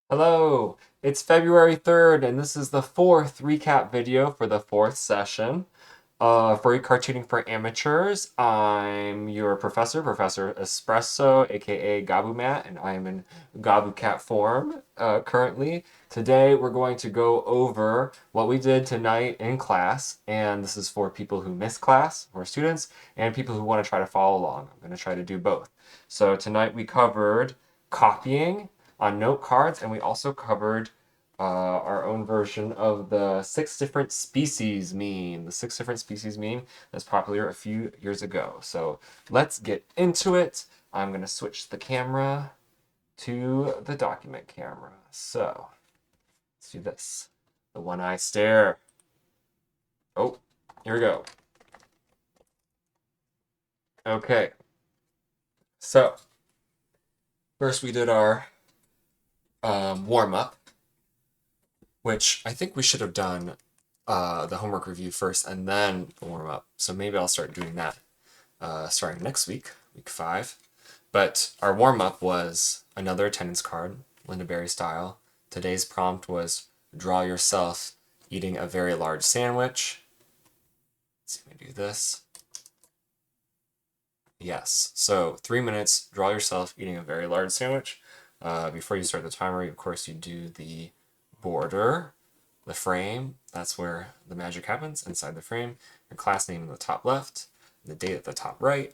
Hello, it's February 3rd, and this is the fourth recap video for the fourth session. Furry cartooning for amateurs. I'm your professor, Professor Espresso, aka Gabumat, and I am in Gabu Cat form currently. Today, we're going to go over what we did tonight in class, and this is for people who miss class, or students, and people who want to try to follow along. I'm going to try to do both. So, tonight we covered copying on note cards, and we also covered our own version of the six different species meme. The six different species meme that's popular a few years ago. So let's get into it. I'm going to switch the camera to the document camera. So let's do this. The one eye stare. Oh, here we go. Okay. So first we did our warm up, which I think we should have done the homework review first and then the warm up. So maybe I'll start doing that starting next week, week 5. But our warm up was another attendance card, Linda Berry style. Today's prompt was draw yourself eating a very large sandwich. Let's see if we do this. Yes. So 3 minutes, draw yourself eating a very large sandwich. Before you start the timer, of course, you do the border, the frame. That's where the magic happens, inside the frame. Your class name in the top left, the date at the top right.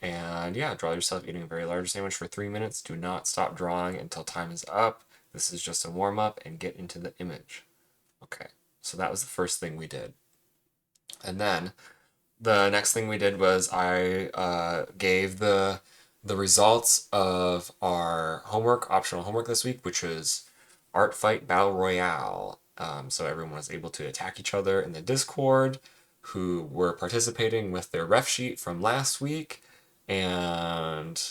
And yeah, draw yourself eating a very large sandwich for 3 minutes. Do not stop drawing until time is up. This is just a warm up and get into the image. Okay, so that was the first thing we did. And then the next thing we did was I gave the results of our homework, optional homework this week, which was Art Fight Battle Royale. So everyone was able to attack each other in the Discord who were participating with their ref sheet from last week. And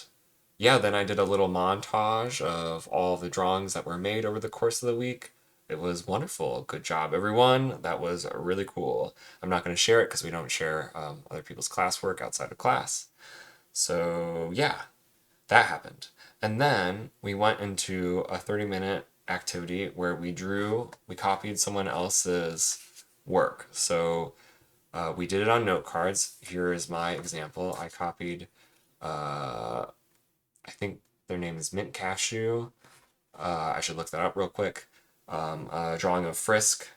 yeah, then I did a little montage of all the drawings that were made over the course of the week. It was wonderful. Good job, everyone. That was really cool. I'm not going to share it because we don't share other people's classwork outside of class. So yeah, that happened. And then we went into a 30-minute activity where we copied someone else's work. So we did it on note cards. Here is my example. I copied, I think their name is Mint Cashew. I should look that up real quick. A drawing of Frisk,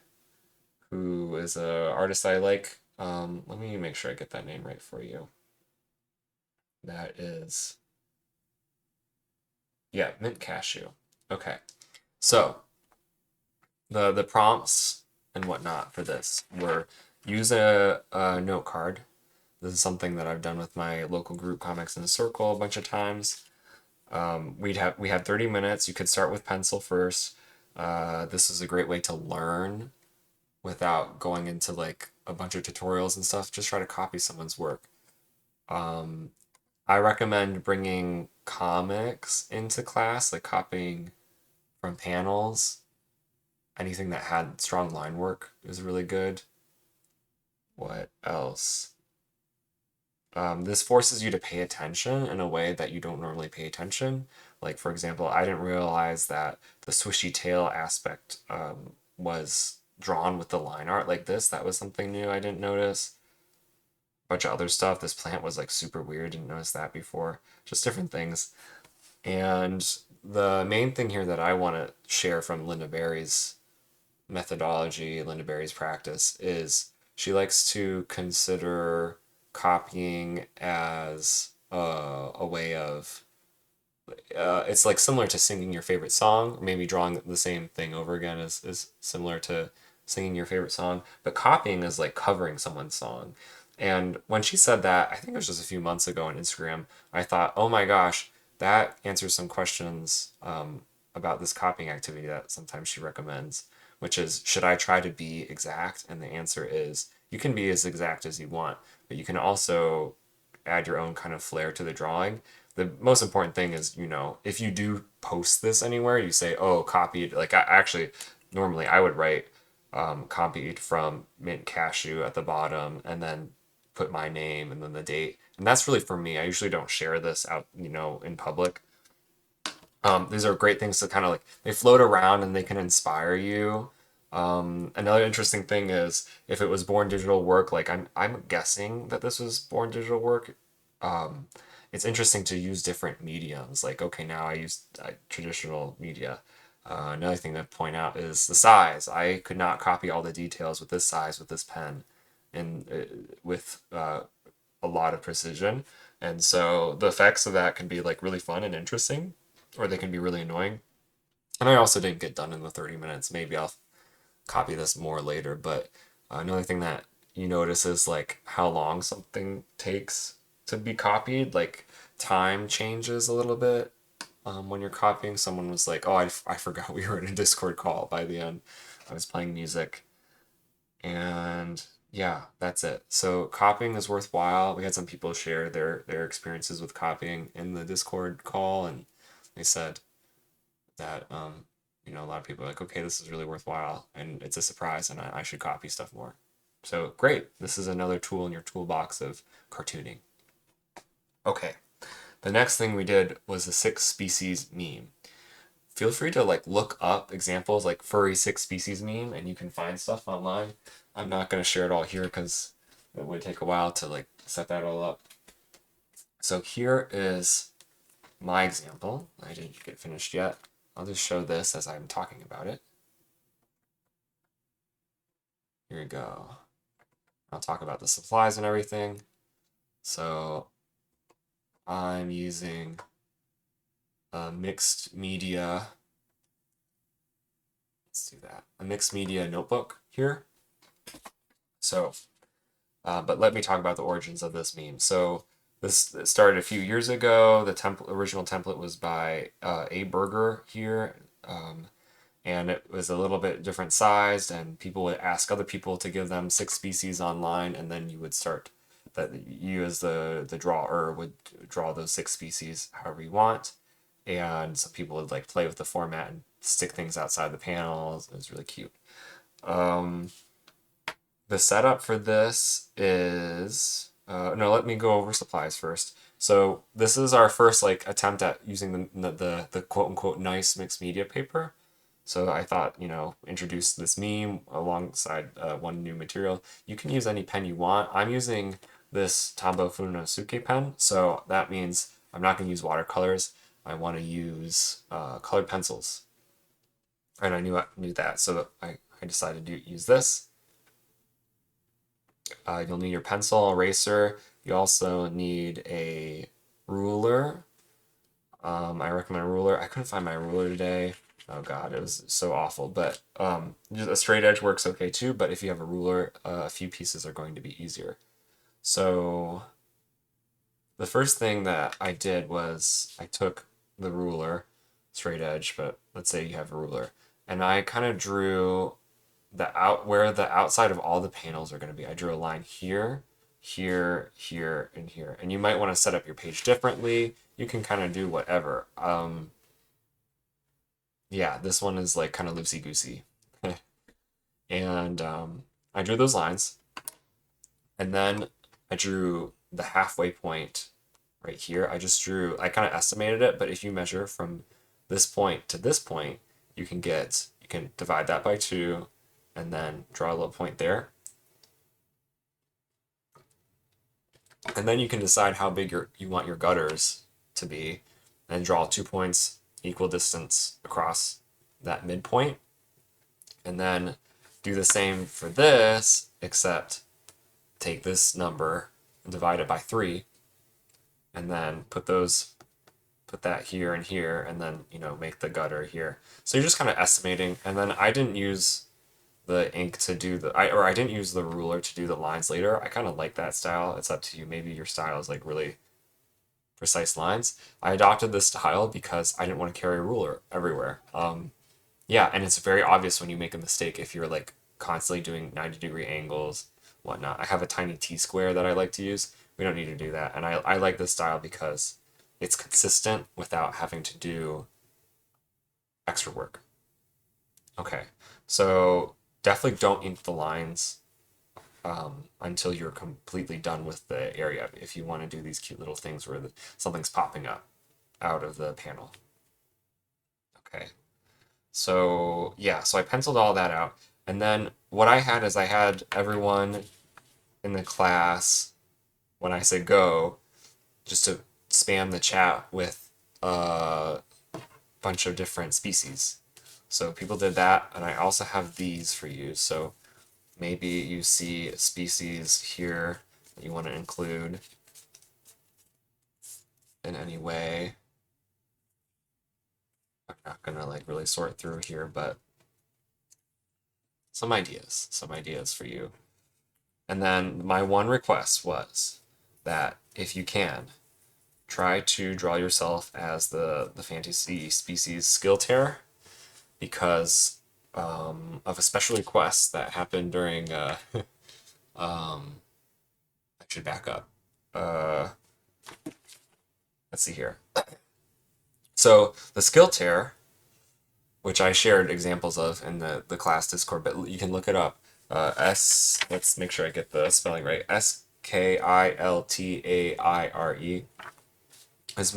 who is a artist I like. Let me make sure I get that name right for you. That is, yeah, Mint Cashew. Okay, so the prompts and whatnot for this were use a note card. This is something that I've done with my local group Comics in a Circle a bunch of times. We had 30 minutes. You could start with pencil first. This is a great way to learn without going into like a bunch of tutorials and stuff. Just try to copy someone's work. Um, I recommend bringing comics into class, like copying from panels. Anything that had strong line work is really good. What else? This forces you to pay attention in a way that you don't normally pay attention. Like, for example, I didn't realize that the swishy tail aspect was drawn with the line art like this. That was something new I didn't notice. A bunch of other stuff. This plant was like super weird. Didn't notice that before. Just different things. And the main thing here that I want to share from Linda Berry's methodology, Linda Berry's practice, is she likes to consider copying as a way of it's like similar to singing your favorite song. Maybe drawing the same thing over again is similar to singing your favorite song, but copying is like covering someone's song. And when she said that, I think it was just a few months ago on Instagram, I thought, oh my gosh, that answers some questions about this copying activity that sometimes she recommends, which is, should I try to be exact? And the answer is, you can be as exact as you want, but you can also add your own kind of flair to the drawing. The most important thing is, if you do post this anywhere, you say, oh, copied. Like, I actually, normally I would write copied from Mint Cashew at the bottom and then put my name and then the date. And that's really for me. I usually don't share this out, in public. These are great things to kind of like, they float around and they can inspire you. Another interesting thing is if it was born digital work, like I'm guessing that this was born digital work. Um, it's interesting to use different mediums. Like, okay, now I use traditional media. Another thing to point out is the size. I could not copy all the details with this size with this pen, and with a lot of precision. And so the effects of that can be like really fun and interesting, or they can be really annoying. And I also didn't get done in the 30 minutes. Maybe I'll copy this more later. But another thing that you notice is like how long something takes to be copied. Like time changes a little bit when you're copying. Someone was like, "Oh, I forgot we were in a Discord call." By the end, I was playing music, and yeah, that's it. So copying is worthwhile. We had some people share their experiences with copying in the Discord call, and they said that a lot of people are like, okay, this is really worthwhile, and it's a surprise, and I should copy stuff more. So great, this is another tool in your toolbox of cartooning. Okay, the next thing we did was the 6 species meme. Feel free to like look up examples like furry 6 species meme, and you can find stuff online. I'm not going to share it all here because it would take a while to like set that all up. So here is my example. I didn't get finished yet. I'll just show this as I'm talking about it. Here we go. I'll talk about the supplies and everything. So I'm using a mixed media. Let's do that. A mixed media notebook here. So, but let me talk about the origins of this meme. So this started a few years ago. The original template was by aire here. And it was a little bit different sized, and people would ask other people to give them 6 species online, and then you would start that you as the drawer would draw those 6 species however you want. And so people would like play with the format and stick things outside the panels. It was really cute. The setup for this is no, let me go over supplies first. So this is our first like attempt at using the quote unquote nice mixed media paper. So I thought, introduce this meme alongside one new material. You can use any pen you want. I'm using this Tombow Funosuke pen, so that means I'm not going to use watercolors. I want to use colored pencils. And I knew that, so I decided to use this. You'll need your pencil, eraser. You also need a ruler. I recommend a ruler. I couldn't find my ruler today. Oh god, it was so awful. But just a straight edge works okay too. But if you have a ruler, a few pieces are going to be easier. So the first thing that I did was I took the ruler, straight edge, but let's say you have a ruler, and I kind of drew where the outside of all the panels are going to be. I drew a line here, here, here, and here. And you might want to set up your page differently. You can kind of do whatever. Yeah, this one is like kind of loosey-goosey. And I drew those lines. And then I drew the halfway point right here. I kind of estimated it, but if you measure from this point to this point, you can divide that by 2 and then draw a little point there. And then you can decide how big you want your gutters to be and draw 2 points equal distance across that midpoint. And then do the same for this, except take this number and divide it by 3 and then put that here and here, and then make the gutter here. So you're just kind of estimating. And then I didn't use the ink to do I didn't use the ruler to do the lines later. I kind of like that style. It's up to you. Maybe your style is like really precise lines. I adopted this style because I didn't want to carry a ruler everywhere. Yeah, and it's very obvious when you make a mistake if you're like constantly doing 90-degree angles, whatnot. I have a tiny T-square that I like to use. We don't need to do that. And I like this style because it's consistent without having to do extra work. Okay, so definitely don't ink the lines until you're completely done with the area if you want to do these cute little things where something's popping up out of the panel. Okay. So yeah, so I penciled all that out. And then what I had is I had everyone in the class, when I say go, just to spam the chat with a bunch of different species. So people did that, and I also have these for you. So maybe you see a species here that you want to include in any way. I'm not gonna like really sort through here, but some ideas for you. And then my one request was that if you can, try to draw yourself as the fantasy species skiltaire, because of a special request that happened during I should back up. Uh, let's see here. So the skiltaire, which I shared examples of in the class Discord, but you can look it up. Let's make sure I get the spelling right. Skiltaire is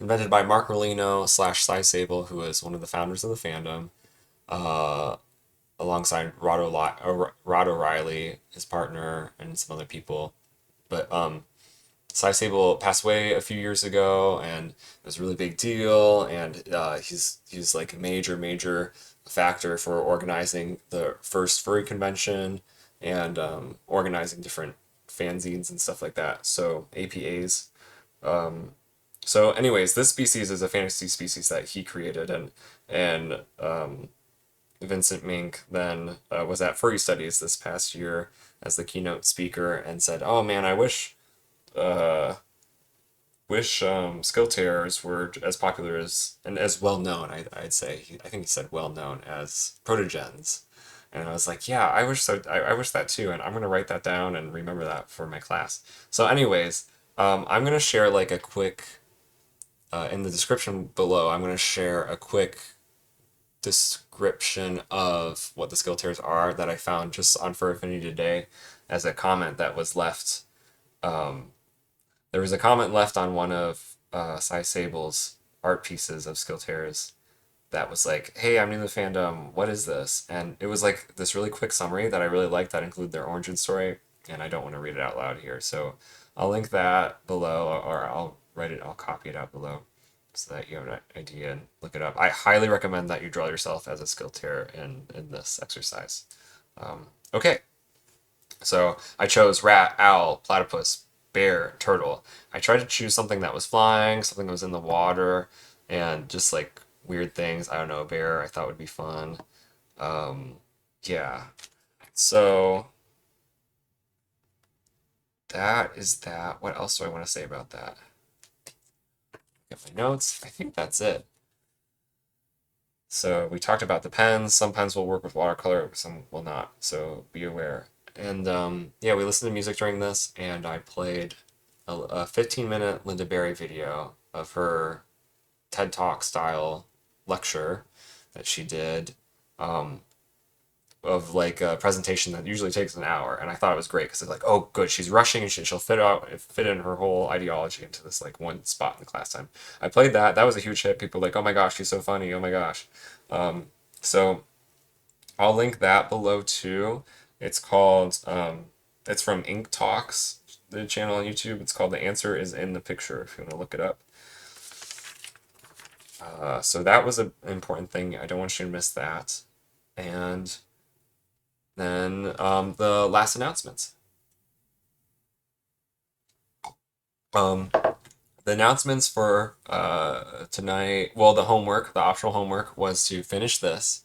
invented by Mark Rolino / Cy Sable, who is one of the founders of the fandom, uh, alongside Rod O'Reilly, his partner, and some other people. But Cy Sable passed away a few years ago, and it was a really big deal. And he's like a major factor for organizing the first furry convention and organizing different fanzines and stuff like that. So APAs. So, anyways, this species is a fantasy species that he created, and Vincent Mink then was at Furry Studies this past year as the keynote speaker and said, "Oh man, I uh, wish skiltaires were as popular as and as well known. I'd say I think he said well known as protogens." And I was like, "Yeah, I wish so. I wish that too." And I'm gonna write that down and remember that for my class. So, anyways, I'm gonna share like a quick in the description below. I'm gonna share a quick description of what the skiltaires are that I found just on Fur Affinity today as a comment that was left. There was a comment left on one of Cy Sable's art pieces of skiltaires that was like, "Hey, I'm new to the fandom. What is this?" And it was like this really quick summary that I really liked that included their origin story, and I don't want to read it out loud here. So I'll link that below, or I'll write it, I'll copy it out below so that you have an idea and look it up. I highly recommend that you draw yourself as a skiltaire in this exercise. Okay, so I chose rat, owl, platypus, bear, turtle. I tried to choose something that was flying, something that was in the water, and just like weird things. I don't know, a bear I thought would be fun. Yeah. So that is that. What else do I want to say about that? Get my notes. I think that's it. So we talked about the pens. Some pens will work with watercolor, some will not. So be aware. And yeah, we listened to music during this, and I played a 15-minute Linda Berry video of her TED Talk style lecture that she did, of like a presentation that usually takes an hour, and I thought it was great because it's like, oh, good, she's rushing and she'll fit in her whole ideology into this like one spot in the class time. I played that. That was a huge hit. People were like, oh my gosh, she's so funny. Oh my gosh. So I'll link that below too. It's called it's from Ink Talks, the channel on YouTube. It's called The Answer Is in the Picture, if you want to look it up. So that was an important thing. I don't want you to miss that. And then the last announcements. The announcements for tonight, well, the optional homework was to finish this.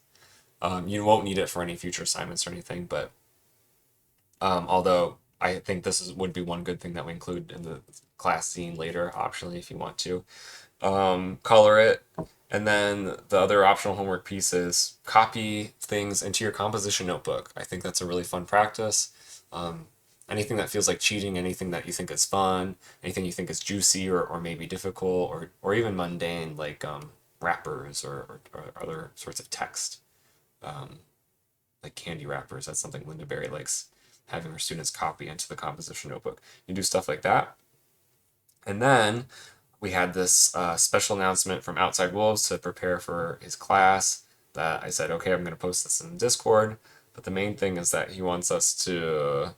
You won't need it for any future assignments or anything, but although I think would be one good thing that we include in the class zine later, optionally, if you want to. Color it, and then the other optional homework piece is copy things into your composition notebook. I think that's a really fun practice. Anything that feels like cheating, anything that you think is fun, anything you think is juicy or maybe difficult or even mundane, like wrappers or other sorts of text, like candy wrappers. That's something Linda Berry likes having her students copy into the composition notebook. You do stuff like that. And then we had this special announcement from Outside Wolves to prepare for his class that I said, okay, I'm going to post this in Discord. But the main thing is that he wants us to,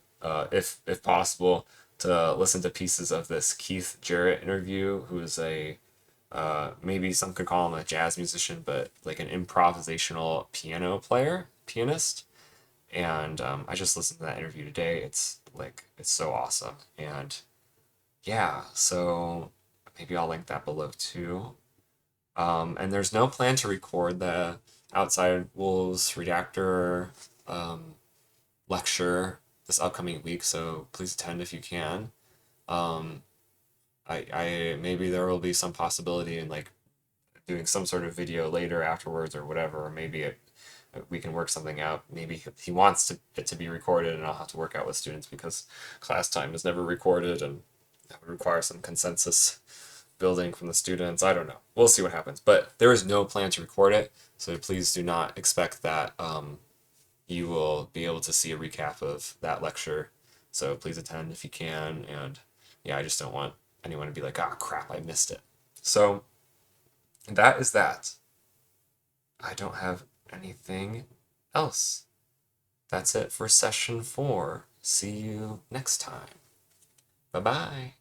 if possible, to listen to pieces of this Keith Jarrett interview, who is a maybe some could call him a jazz musician, but like an improvisational pianist. And I just listened to that interview today. It's so awesome. And yeah, so maybe I'll link that below too. And there's no plan to record the Outside Wolves Redactor lecture this upcoming week, so please attend if you can. Um, I maybe there will be some possibility in like doing some sort of video later afterwards or whatever, or maybe we can work something out. Maybe he wants it to be recorded, and I'll have to work out with students because class time is never recorded, and that would require some consensus building from the students. I don't know. We'll see what happens. But there is no plan to record it, so please do not expect that you will be able to see a recap of that lecture. So please attend if you can. And yeah, I just don't want anyone to be like, ah, crap, I missed it. So that is that. I don't have anything else. That's it for session 4. See you next time. Bye bye.